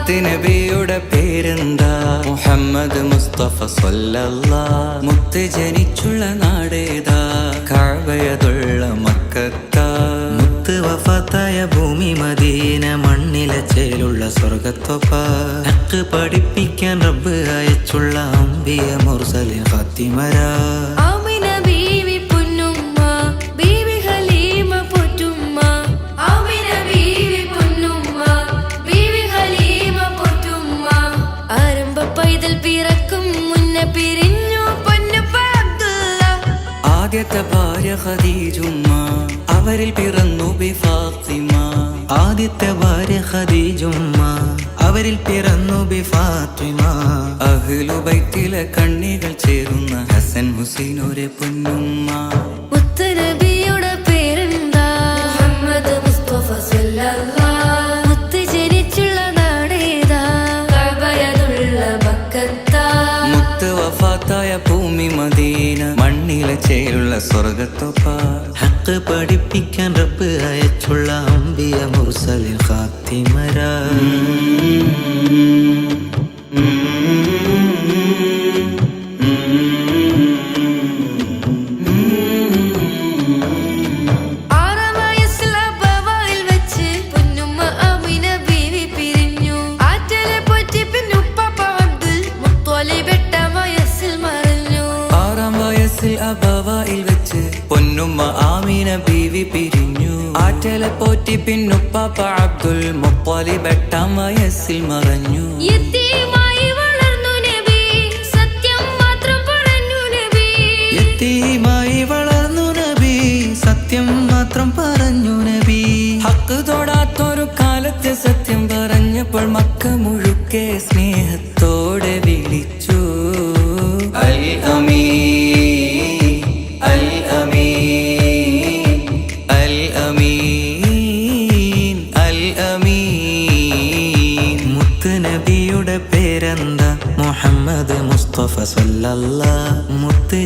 മുത്ത് നബിയുടെ പേരെന്താ? മുഹമ്മദ് മുസ്തഫ സ്വല്ലല്ലാഹ്. മുത്ത് ജനിച്ചുള്ള നാടേതാ? കഅബയതുള്ള മക്കത്താ. മുത്ത് വഫാത്തായ ഭൂമി മദീന, മണ്ണിലെ ചേലുള്ള സ്വർഗത്തൊപ്പ. ഹക്ക് പഠിപ്പിക്കാൻ റബ്ബ് അയച്ചുള്ള അംബിയ മുർസലിൻ ഫാത്തിമരാ. ആദ്യത്തെ ഭാര്യ ഖദീജുമ്മ, അവരിൽ പിറന്നു ബി ഫാത്തിമ. ആദ്യത്തെ ഭാര്യ ഖദീജുമ്മ, അവരിൽ പിറന്നു ബി ഫാത്തിമ. അഹ്ലു ബൈത്തിലെ കണ്ണികൾ ചേരുന്ന ഹസൻ ഹുസൈൻ ഒരു പൊന്നുമ്മ. മുത്ത് നബിയുടെ പേരെന്താ? മുഹമ്മദ് മുസ്തഫ സ്വല്ലല്ലാഹ്. മുത്ത് ജനിച്ചുള്ള നാടേതാ? കഅബയതുള്ള മക്കത്താ. മുത്ത് വഫാത്തായ ഭൂമി മദീന, മണ്ണിലെ ചേലുള്ള സ്വർഗത്തൊപ്പ. ഹക്ക് പഠിപ്പിക്കാൻ റബ്ബ് അയച്ചുള്ള അംബിയ മുർസലിൻ ഫാത്തിമരാ. അബവായിൽ വെച്ച് പൊന്നുമ്മ ആമിന ബീവി പിരിഞ്ഞു. ആറ്റലെ പോറ്റി പിന്നുപ്പാപ്പ അബ്ദുൽ മുത്തലിബ് 8-ാം വയസ്സിൽ മറഞ്ഞു. യതീമായി വളർന്നു നബി, സത്യം മാത്രം പറഞ്ഞു നബി. യതീമായി വളർന്നു നബി, സത്യം മാത്രം പറഞ്ഞു നബി. ഹക്ക് തൊടാത്തൊരു കാലത്ത് സത്യം പറഞ്ഞപ്പോൾ മക്ക മുഴുക്കെ സ്നേഹത്തോടെ വിളിച്ചു. അൽ അമീൻ അൽ അമീൻ അൽ അമീൻ അൽ അമീൻ. മുത്ത് നബിയുടെ പേരെന്താ? മുഹമ്മദ് മുസ്തഫ സ്വല്ലല്ലാഹ്. മുത്ത്